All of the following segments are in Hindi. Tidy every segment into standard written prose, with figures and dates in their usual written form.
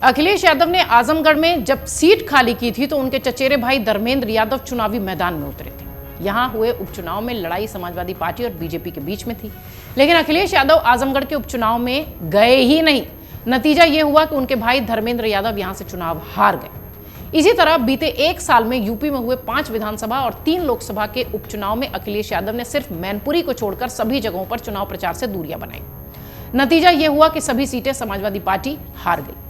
अखिलेश यादव ने आजमगढ़ में जब सीट खाली की थी तो उनके चचेरे भाई धर्मेंद्र यादव चुनावी मैदान में उतरे थे। यहां हुए उपचुनाव में लड़ाई समाजवादी पार्टी और बीजेपी के बीच में थी, लेकिन अखिलेश यादव आजमगढ़ के उपचुनाव में गए ही नहीं। नतीजा यह हुआ कि उनके भाई धर्मेंद्र यादव यहां से चुनाव हार गए। इसी तरह बीते एक साल में यूपी में हुए 5 विधानसभा और 3 लोकसभा के उपचुनाव में अखिलेश यादव ने सिर्फ मैनपुरी को छोड़कर सभी जगहों पर चुनाव प्रचार से दूरियां बनाई। नतीजा यह हुआ कि सभी सीटें समाजवादी पार्टी हार गई।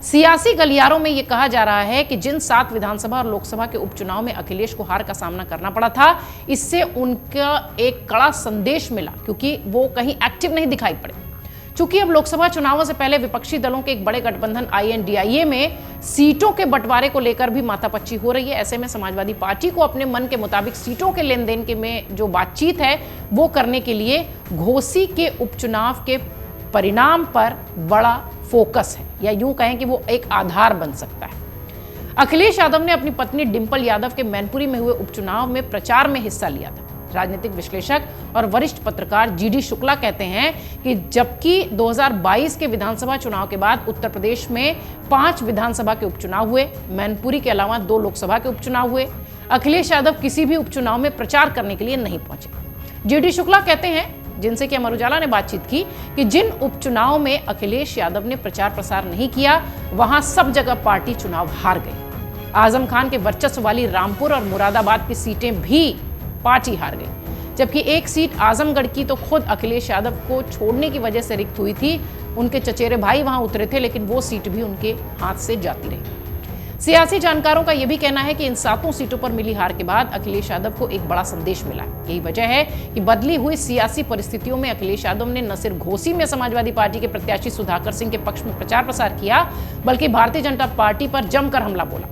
सियासी गलियारों में यह कहा जा रहा है कि जिन 7 विधानसभा और लोकसभा के उपचुनाव में अखिलेश को हार का सामना करना पड़ा था, इससे उनका एक कड़ा संदेश मिला, क्योंकि वो कहीं एक्टिव नहीं दिखाई पड़े। चूंकि अब लोकसभा चुनावों से पहले विपक्षी दलों के एक बड़े गठबंधन INDIA में सीटों के बंटवारे को लेकर भी माथापच्ची हो रही है। ऐसे में समाजवादी पार्टी को अपने मन के मुताबिक सीटों के लेन देन के में जो बातचीत है वो करने के लिए घोसी के उपचुनाव के परिणाम पर बड़ा फोकस है, या यूं कहें कि वो एक आधार बन सकता है। अखिलेश यादव ने अपनी पत्नी डिंपल यादव के मैनपुरी में हुए उपचुनाव में प्रचार में हिस्सा लिया था। राजनीतिक विश्लेषक और वरिष्ठ पत्रकार GD शुक्ला कहते हैं कि जबकि 2022 के विधानसभा चुनाव के बाद उत्तर प्रदेश में 5 विधानसभा के उपचुनाव हुए, मैनपुरी के अलावा 2 लोकसभा के उपचुनाव हुए, अखिलेश यादव किसी भी उपचुनाव में प्रचार करने के लिए नहीं पहुंचे। GD शुक्ला कहते हैं, जिनसे कि अमर उजाला ने बातचीत की, कि जिन उपचुनाव में अखिलेश यादव ने प्रचार प्रसार नहीं किया, वहां सब जगह पार्टी चुनाव हार गई। आजम खान के वर्चस्व वाली रामपुर और मुरादाबाद की सीटें भी पार्टी हार गई, जबकि एक सीट आजमगढ़ की तो खुद अखिलेश यादव को छोड़ने की वजह से रिक्त हुई थी। उनके चचेरे भाई वहां उतरे थे, लेकिन वो सीट भी उनके हाथ से जाती रही। सियासी जानकारों का यह भी कहना है कि इन 7 सीटों पर मिली हार के बाद अखिलेश यादव को एक बड़ा संदेश मिला। यही वजह है कि बदली हुई सियासी परिस्थितियों में अखिलेश यादव ने न सिर्फ घोसी में समाजवादी पार्टी के प्रत्याशी सुधाकर सिंह के पक्ष में प्रचार प्रसार किया, बल्कि भारतीय जनता पार्टी पर जमकर हमला बोला।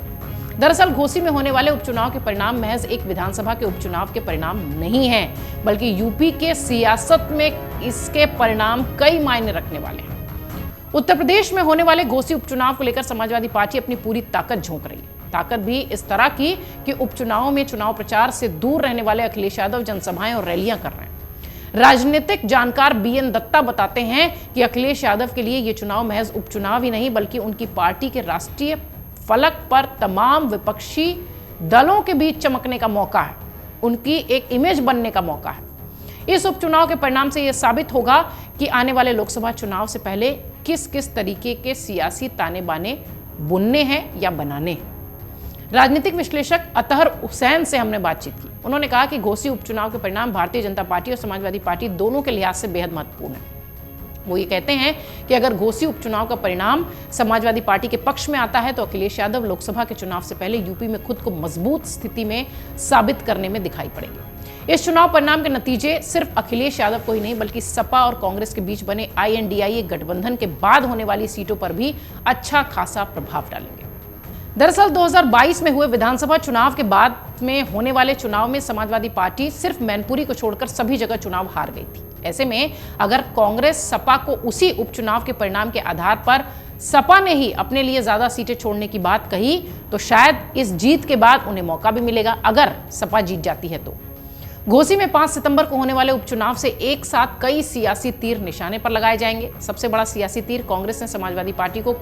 दरअसल घोसी में होने वाले उपचुनाव के परिणाम महज एक विधानसभा के उपचुनाव के परिणाम नहीं हैं, बल्कि यूपी के सियासत में इसके परिणाम कई मायने रखने वाले हैं। उत्तर प्रदेश में होने वाले घोसी उपचुनाव को लेकर समाजवादी पार्टी अपनी पूरी ताकत झोंक रही है। ताकत भी इस तरह की कि उपचुनावों में चुनाव प्रचार से दूर रहने वाले अखिलेश यादव जनसभाएं और रैलियां कर रहे हैं। राजनीतिक जानकार BN दत्ता बताते हैं कि अखिलेश यादव के लिए ये चुनाव महज उपचुनाव ही नहीं, बल्कि उनकी पार्टी के राष्ट्रीय फलक पर तमाम विपक्षी दलों के बीच चमकने का मौका है, उनकी एक इमेज बनने का मौका है। इस उपचुनाव के परिणाम से यह साबित होगा कि आने वाले लोकसभा चुनाव से पहले किस किस तरीके के सियासी ताने बाने बुनने हैं या बनाने हैं। राजनीतिक विश्लेषक अतहर हुसैन से हमने बातचीत की। उन्होंने कहा कि घोसी उपचुनाव के परिणाम भारतीय जनता पार्टी और समाजवादी पार्टी दोनों के लिहाज से बेहद महत्वपूर्ण है। वो ये कहते हैं कि अगर घोसी उपचुनाव का परिणाम समाजवादी पार्टी के पक्ष में आता है तो अखिलेश यादव लोकसभा के चुनाव से पहले यूपी में खुद को मजबूत स्थिति में साबित करने में दिखाई पड़ेंगे। इस चुनाव परिणाम के नतीजे सिर्फ अखिलेश यादव को ही नहीं, बल्कि सपा और कांग्रेस के बीच बने INDIA गठबंधन के बाद होने वाली सीटों पर भी अच्छा खासा प्रभाव डालेंगे। दरअसल 2022 में हुए विधानसभा चुनाव के बाद में होने वाले चुनाव में समाजवादी पार्टी सिर्फ मैनपुरी को छोड़कर सभी जगह चुनाव हार गई थी। ऐसे में अगर कांग्रेस सपा को उसी उपचुनाव के परिणाम के आधार पर सपा ने ही अपने लिए ज्यादा सीटें छोड़ने की बात कही, तो शायद इस जीत के बाद उन्हें मौका भी मिलेगा अगर सपा जीत जाती है तो। घोसी में 5 सितंबर को होने वाले उपचुनाव से एक साथ कई सियासी तीर निशाने पर लगाए जाएंगे। सबसे बड़ा सियासी तीर कांग्रेस ने समाजवादी पार्टी को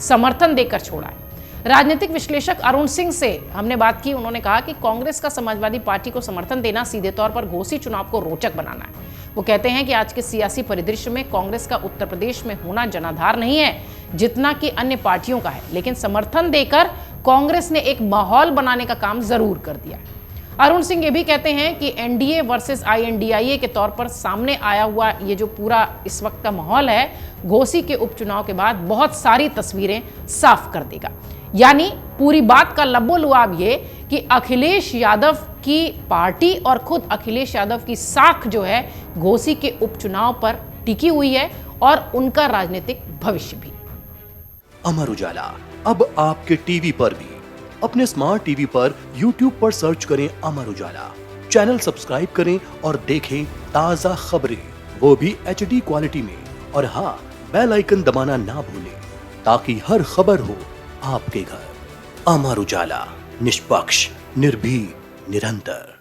समर्थन देकर छोड़ा है। राजनीतिक विश्लेषक अरुण सिंह से हमने बात की। उन्होंने कहा कि कांग्रेस का समाजवादी पार्टी को समर्थन देना सीधे तौर पर घोसी चुनाव को रोचक बनाना है। वो कहते हैं कि आज के सियासी परिदृश्य में कांग्रेस का उत्तर प्रदेश में होना जनाधार नहीं है जितना कि अन्य पार्टियों का है, लेकिन समर्थन देकर कांग्रेस ने एक माहौल बनाने का काम जरूर कर दिया है। अरुण सिंह ये भी कहते हैं कि NDA वर्सेस INDIA के तौर पर सामने आया हुआ ये जो पूरा इस वक्त का माहौल है, घोसी के उपचुनाव के बाद बहुत सारी तस्वीरें साफ कर देगा। यानी पूरी बात का लबोलुआब ये कि अखिलेश यादव की पार्टी और खुद अखिलेश यादव की साख जो है घोसी के उपचुनाव पर टिकी हुई है और उनका राजनीतिक भविष्य भी। अमर उजाला अब आपके टीवी पर भी। अपने स्मार्ट टीवी पर YouTube पर सर्च करें अमर उजाला, चैनल सब्सक्राइब करें और देखें ताजा खबरें, वो भी HD क्वालिटी में। और हाँ, बेल आइकन दबाना ना भूलें ताकि हर खबर हो आपके घर। अमर उजाला, निष्पक्ष, निर्भीक, निरंतर।